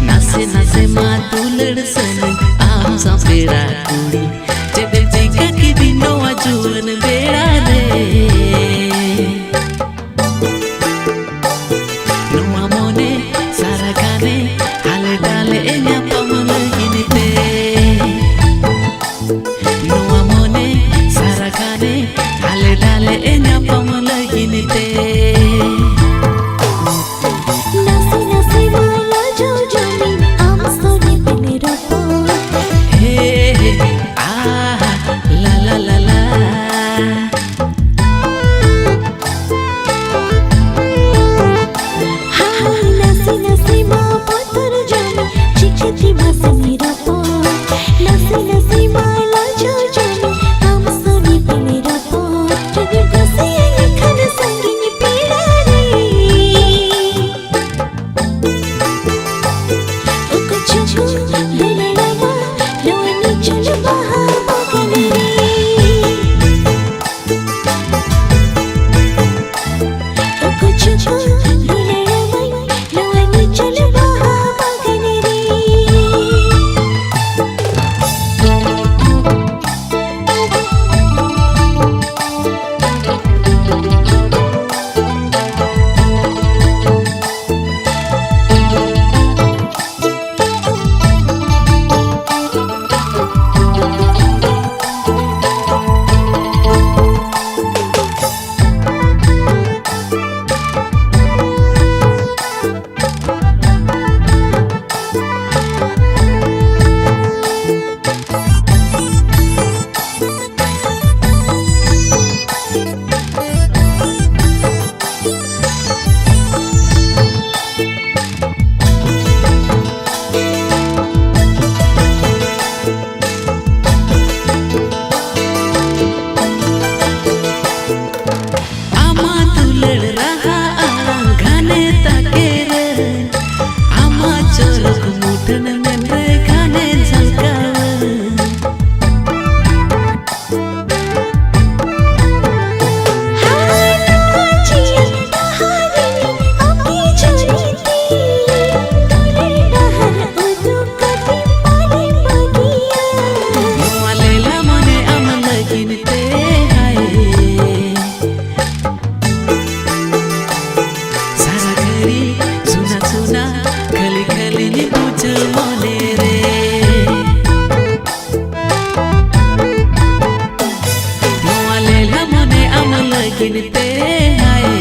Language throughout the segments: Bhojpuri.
नाचे नाचे माँ दुलड़ सन आम सा पेड़ा कुड़ी जब जीका की दिनों अजून बेड़ा रे नुआ मोने सारा गाने हाले डाले एन्या पमल गिनते नुआ मोने सारा गाने हाले डाले एन्या पमल गिनते गिनते आए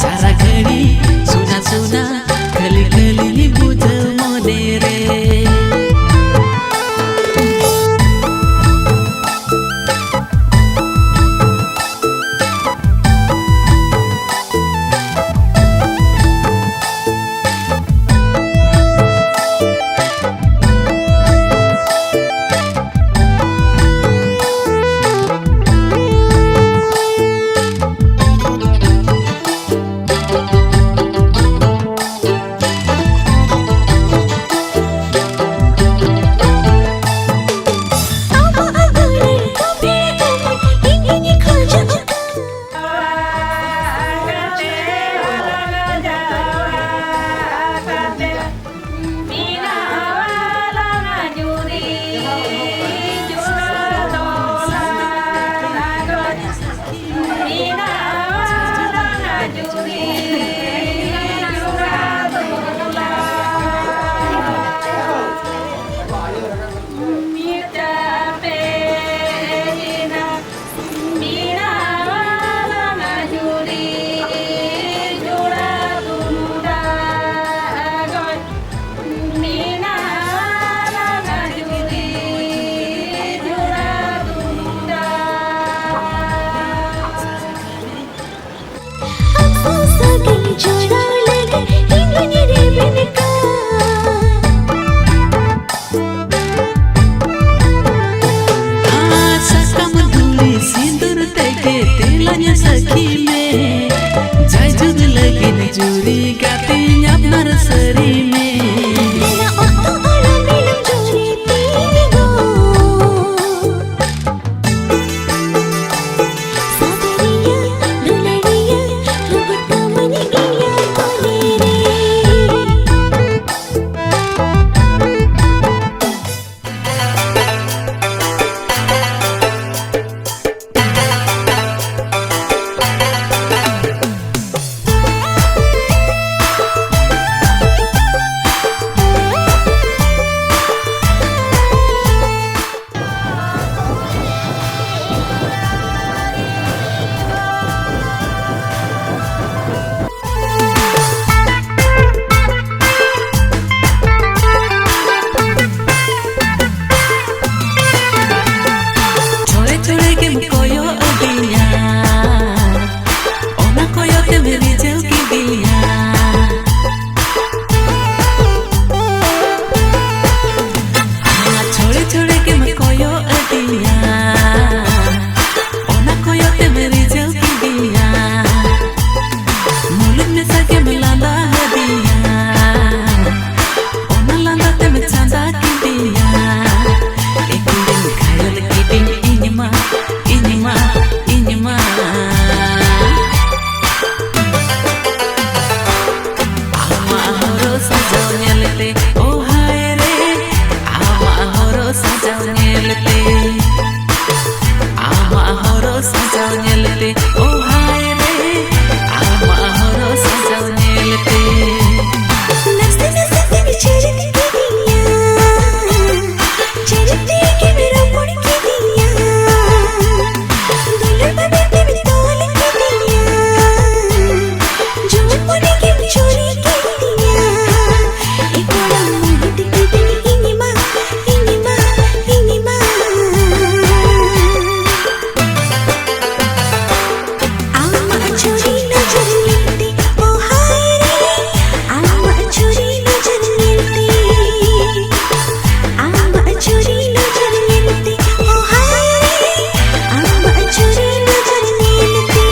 सारा घड़ी सुना सुना खली खली बुझ मोने रे nyelete oh hai re ama horo sajau nyelete ama horo sajau nyelete oh hai re ama horo sajau nyelete nafse nafse te chhod ke diya chhod ke mera mud ke diya दुल्हन बने में तोल के दिया जो पड़े के चोरी के दिया एक बड़ा मोहित के दिल इनिमा इनिमा इनिमा आमा चोरी नजर मिलती ओ हाय रे आमा चोरी नजर मिलती आमा चोरी नजर मिलती ओ हाय रे आमा चोरी नजर मिलती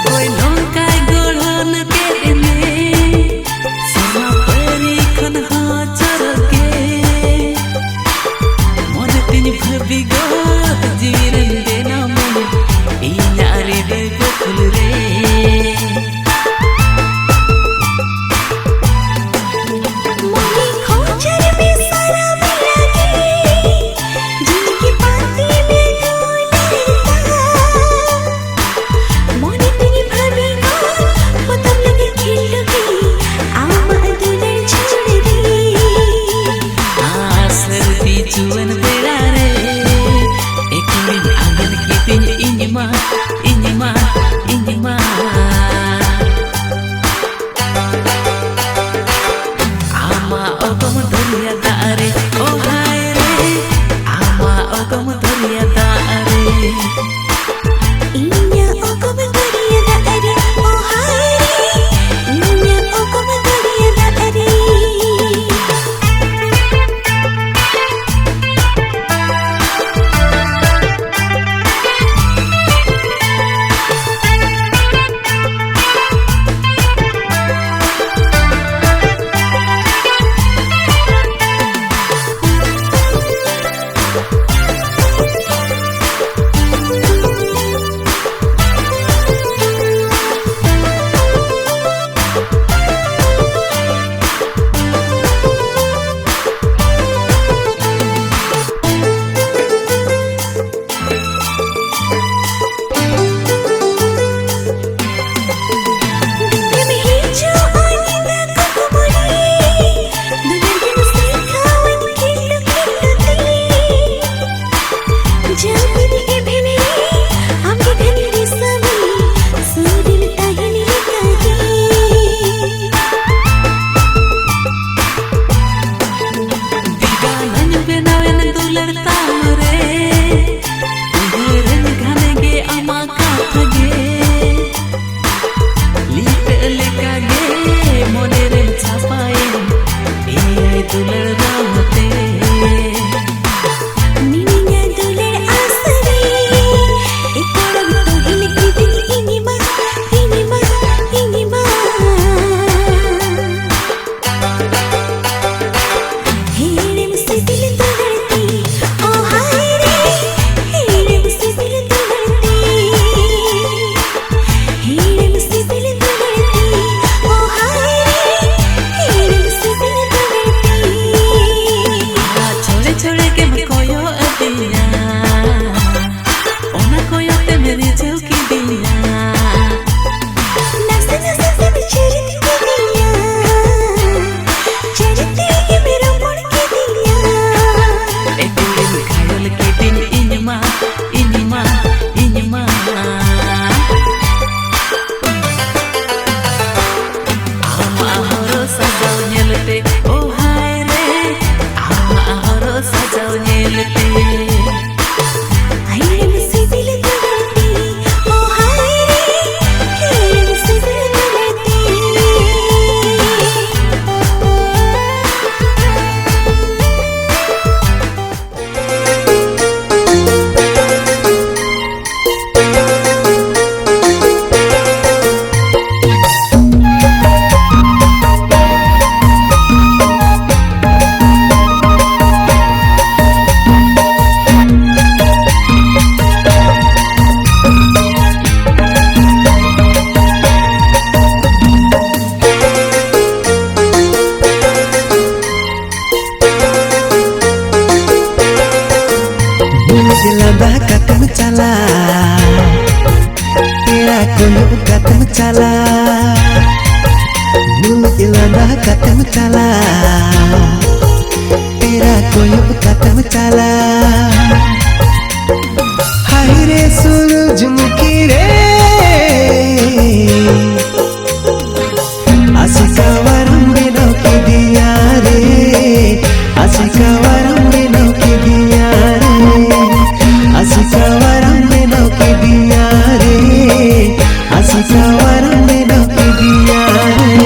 Koy nongkai golon ke ene sama pari khon ha charke mon tin bhabi go jiren dena mon inyari de gokul re Moni खोजर में सारा मिला के जिनकी बातें में डोलता मोनी तेरी भाभी को पता लगे खिल गई आमा दुल्हन छोड़ दी सर्दी जुवन बेड़ा रे एक दिन आंगन की दिन enema enema enema ama ogom dhoriya daare oh hai re ama ogom dhoriya daare इन्या ओगम गरिया दारे ओ हाय रे इन्या ओगम गरिया दारे दुनिया में ही जो आईना को मोड़ी दुनिया के मुस्कान खिल खिलती जानी के भेने हमके घनी रे समी सूरन ताहिनी काजी diganan benawen dular tamre uheran ghanege ama kathage lipe lekage monere chapaye ei dular ramte निनिया दुल्हन आसरे एक बड़ा तोहिल की दिल इनिमा इनिमा इनिमा हेरे मुझसे दिल तोड़ती ओ हाय रे हेरे मुझसे दिल तोड़ती हेरे मुझसे दिल तोड़ती ओ हाय रे हेरे मुझसे दिल तोड़ती छोड़े छोड़े के कोयो अदिया ona koyo te mere chauki diya नफसे नफसे में चढ़ती के दिया चढ़ती के मेरा मुड़ के दिया ek din khayal ki din inima inima inima ama horo sajau nyelete oh hai re ama horo sajau nyelete lada katem chala tera koyo katem chala mulut lada katem chala tera koyo katem chala hai re surujmukhi re asika waram beno ki diya re asika waram beno ki diya re asika waram beno ki diya re asika waram beno ki diya re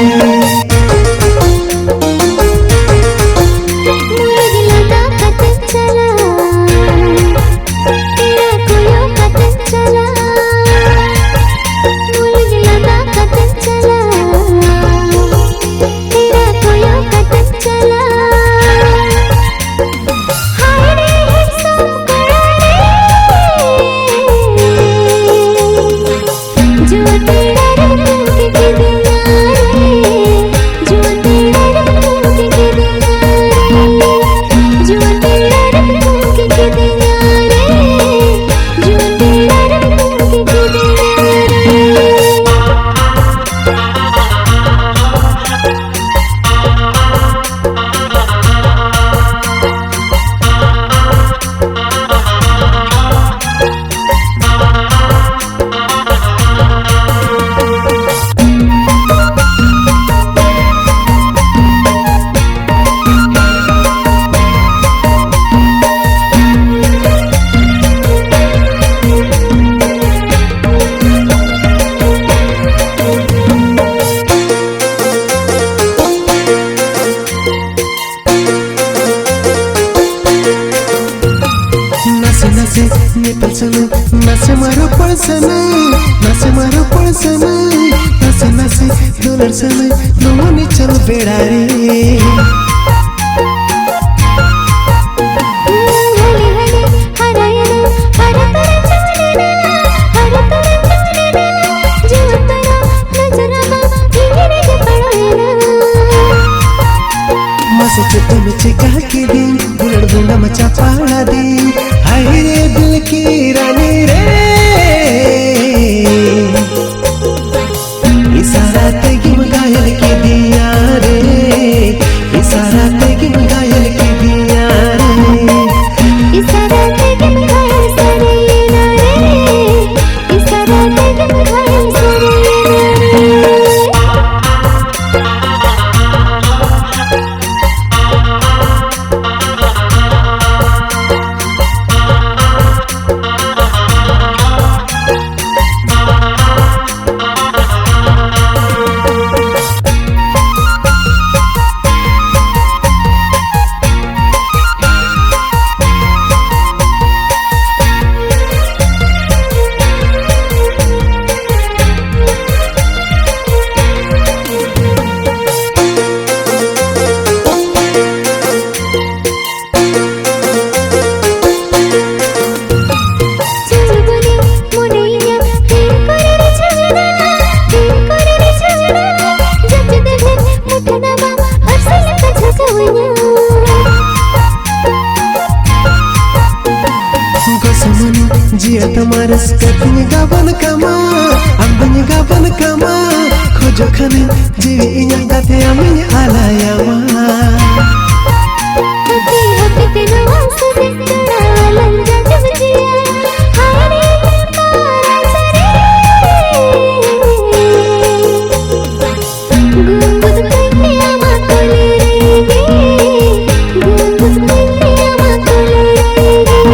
Nase maro parsana, nase maro parsana, nase nase dolar sana, no mani chalo bedare. Masa chute में चिका के दिन, बुलड़ बुंदा मचा पाला दिन, हाय रे दिल की रानी रे, इशारा तेगी मगायल की दिया रे, इशारा तेगी मगायल की दिया रे, इशारा तेगी मगायल सारे ना रे, इशारा तेगी मगायल सारे ना रे। Jia tamara skatinya gaban kama, ambanya gaban kama, khojo khane jiwi inyang gate amenya alayama. Hati hati tena wasa dekna lanja jab jiya, hare mara sare. Gungud kainya ama kole rege, gungud kainya ama kole rege.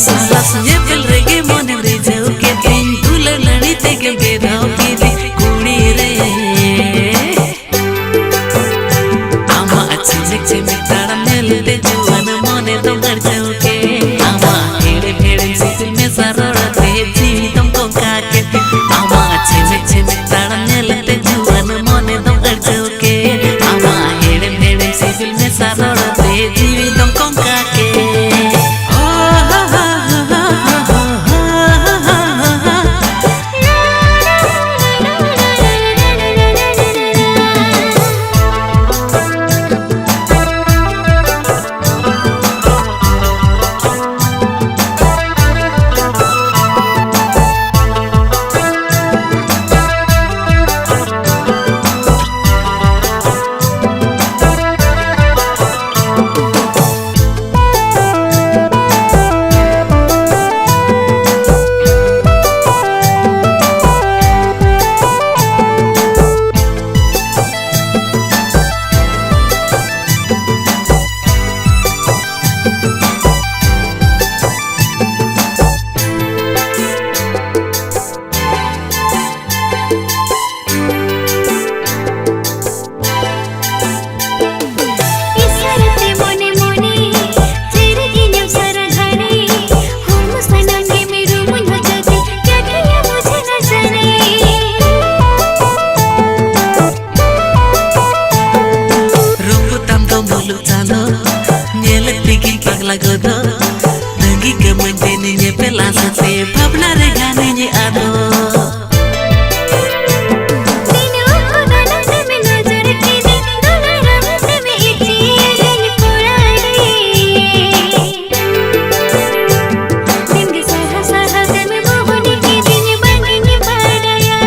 Salas nyepel rege mone rizau ke ting dula lani tege bedau ki di kudi re ama chimek chimek taram nelte juan mone to garjau ke ama hede hede sisil me sarora te jeevitam ko kake ama chimek chimek taram nelte juan mone to garjau ke ama hede hede sisil me sarora te jeevitam ko kake Godo Nagi kemenjeni nye pelasa te Babla regane nye ado Dinu ko dana teme nazar kidi Dona ram teme ichi Din purani Din ke saha saha teme mohoni ki Din bangi nye padaya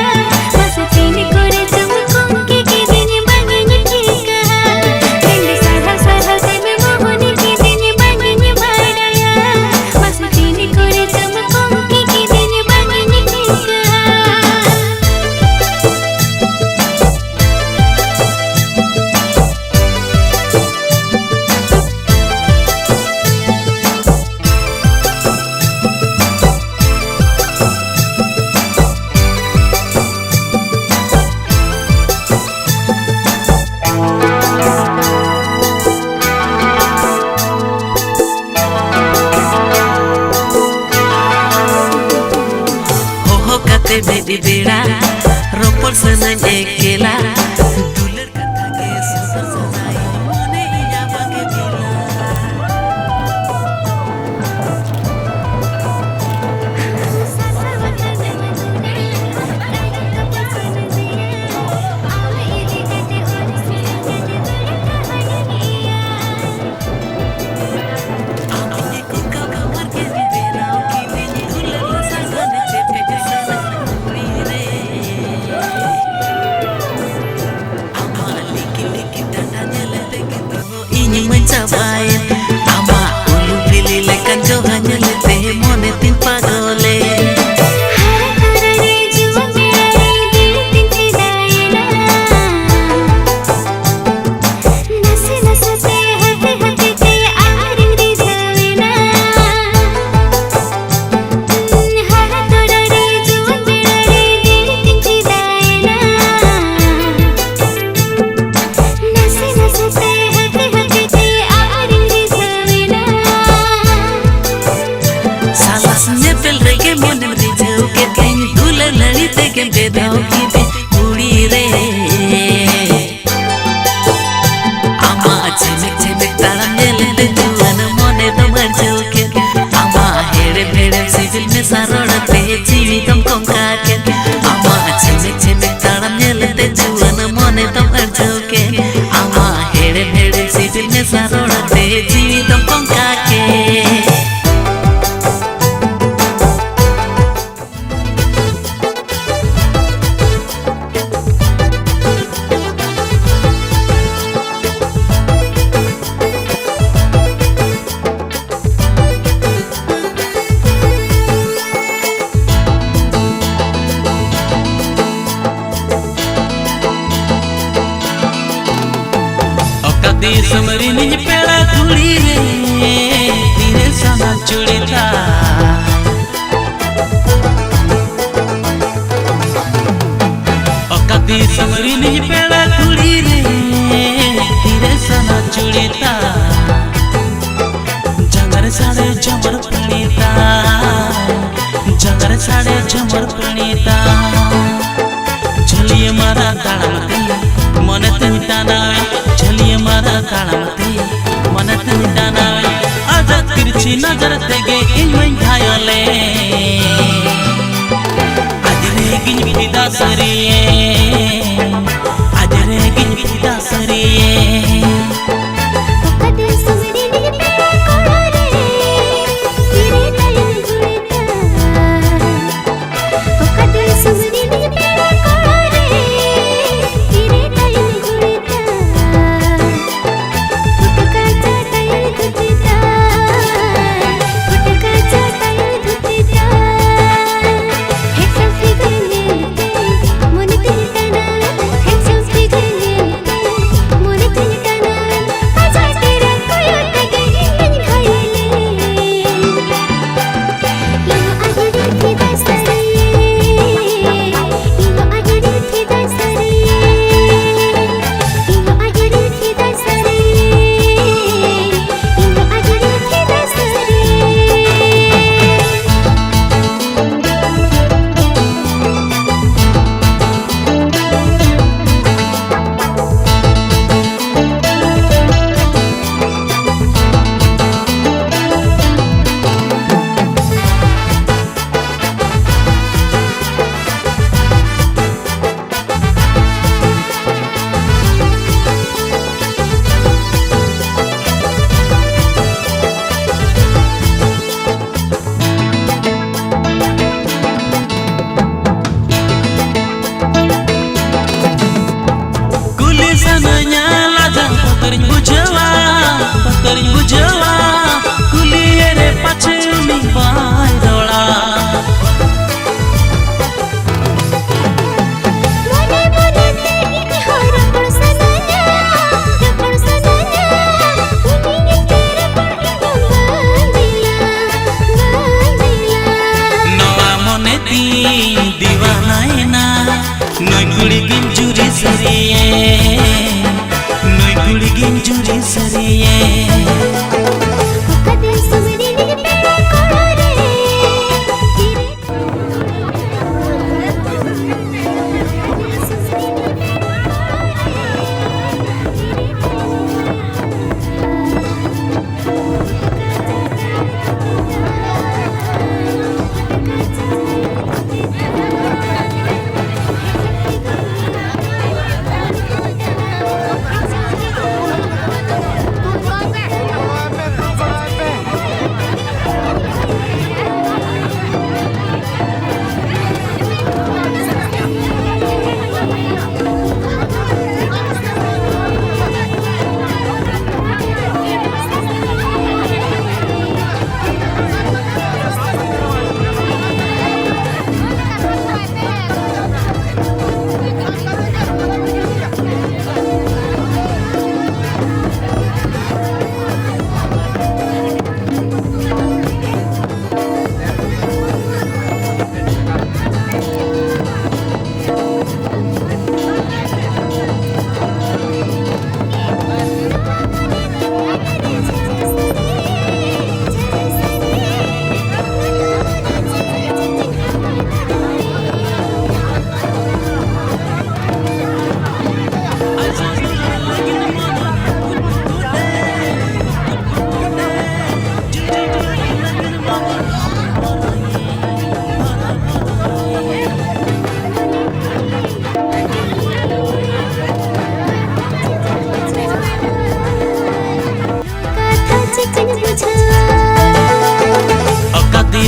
Masa tini kore tumkum ki Din bangi nye chika Din ke saha saha teme mohoni ki Bedi beda ropor senang ekela duler kata ke susah sanai mone iya bage bila mencapai ama ulu pilih lekan johanya lete mone tin pagole bedau kidi kudi re ama chimek chimek taram nelte juan mone to garjau ke ama hede hede sibil me sarora te jeevitam ko kake ama chimek chimek taram nelte juan mone to garjau ke ama hede hede sibil me sarora te jeevitam ko kake Di samarini pela kuli re, tire sama curita. सरिये नोई गुड़गिन जुरी सरिये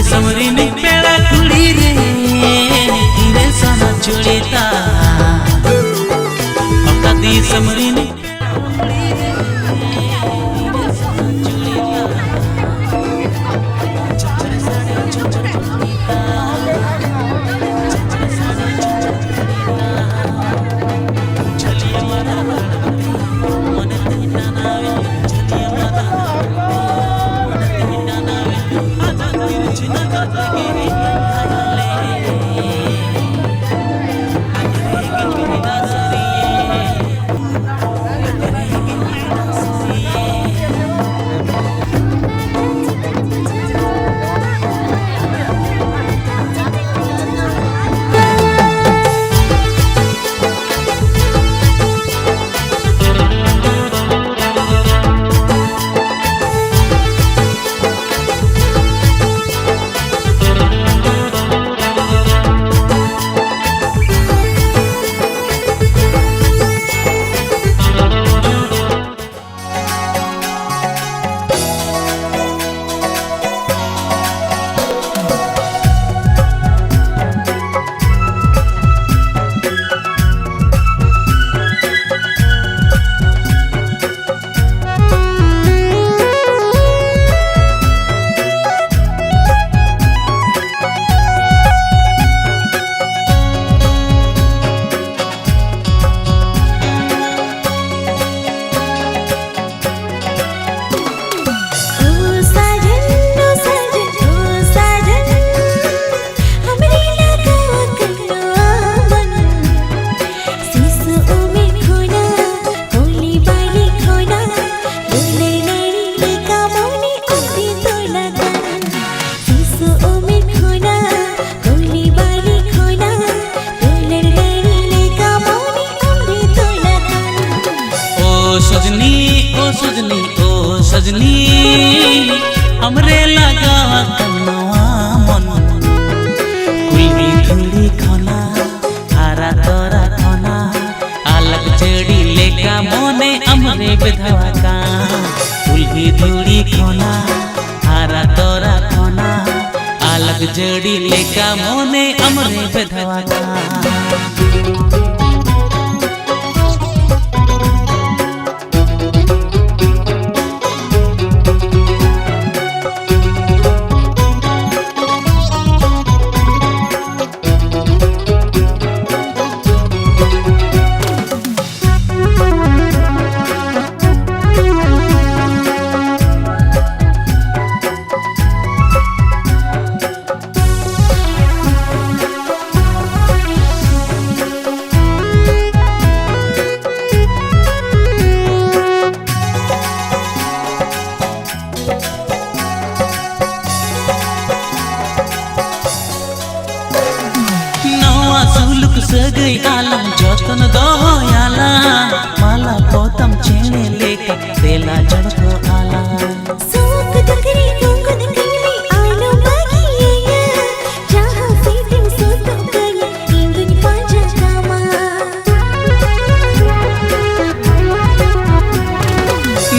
समरी ने पेड़ा कुड़ी रे रे सना चुड़ीता अकदी समरी ने सजनी हमरे लगा कन्नवा मन कुली धुली खाना हारा तोरा खाना अलग जड़ी लेका मोने हमरे विधवा का कुली धुली खाना हारा तोरा खाना अलग जड़ी लेका मोने हमरे विधवा का सगई आलम जतन दोयाला माला पोतम चेणे लेका देला जड़को आला सोक दकरी कोंगद कनी आलो बागिया जहां फीटिंग सोतो गया इंगन पांजा कामा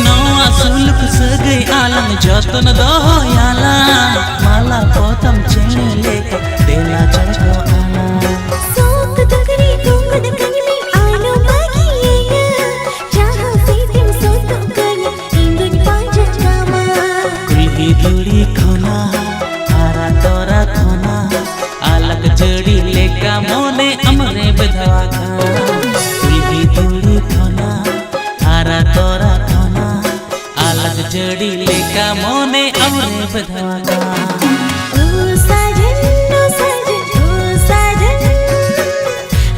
नौआ सुलक सगई आलम जतन दोयाला माला पोतम चेणे लेका देला जड़को आला सोक दकरी कोंगद कनी आलो बागिया जहां फीटिंग सोतो गया इंगन पांजा कामा कुल्ही धुड़ी खोना हारा तोरा खोना अलग जड़ी लेका मोने अमरे बधवा खा कुल्ही धुड़ी खोना हारा तोरा खोना अलग जड़ी लेका मोने अमरे बधवा खा ओ साजन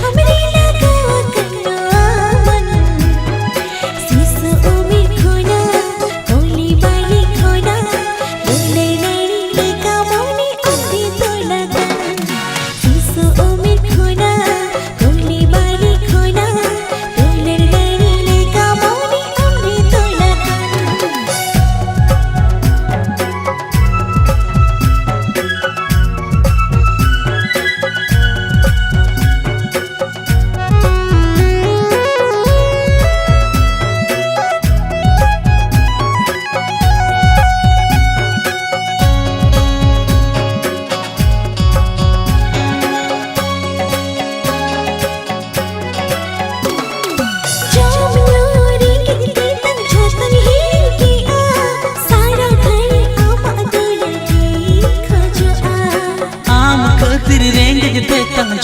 हमरे लगा कन्ना मन सिसो उमी खोना कोली बाली खोना बोले नैनी लेका मोने अमरी तो लगा सिसो उमी खोना कोली बाली खोना बोले नैनी लेका मोने अमरी तो लगा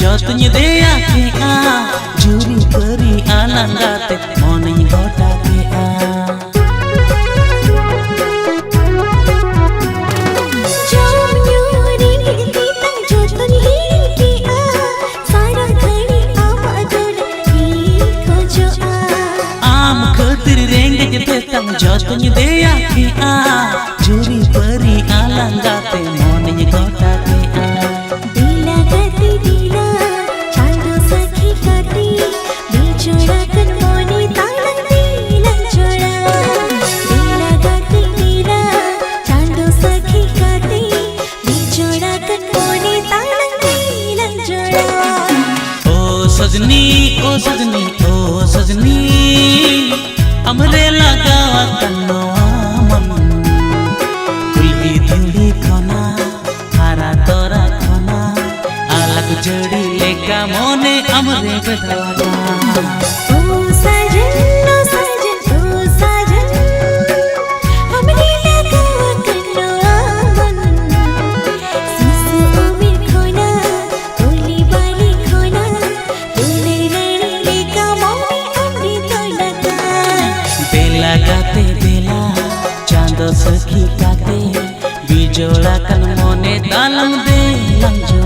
जोतुन्य दे आके आ जूरी परी आलंगाते मोने गोटा के आ जामन्योरी निगती तंग जोतुन्य के आ सारा घड़ी आमा दोला की खोजो आ आम खतिर रेंग जते तंग जोतुन्य दे आके आ जूरी परी आलंगाते मोने गोटा के आ दिला गति दिला चांदो सखी गति बिछोड़ा कन मोनी तालंग दिला छोड़ा दिला गति दिला चांदो सखी गति बिछोड़ा कन मोनी तालंग दिला छोड़ा ओ सजनी ओ सजनी ओ सजनी हमरे लगावा कन्नवा मन कुल्ही धुड़ी खोना हारा तोरा खोना अलग जड़ी लेका मोने अमरे बधवा ओ साजन हमरे लगा कन्ना मन सिसो उमी खोना कोली बाली खोना बोले नैनी लेका मोने अमरी तो लगा बेला गाते बेला चांदो सखी गाते बिजोड़ा कन मोने तालम दे लंजो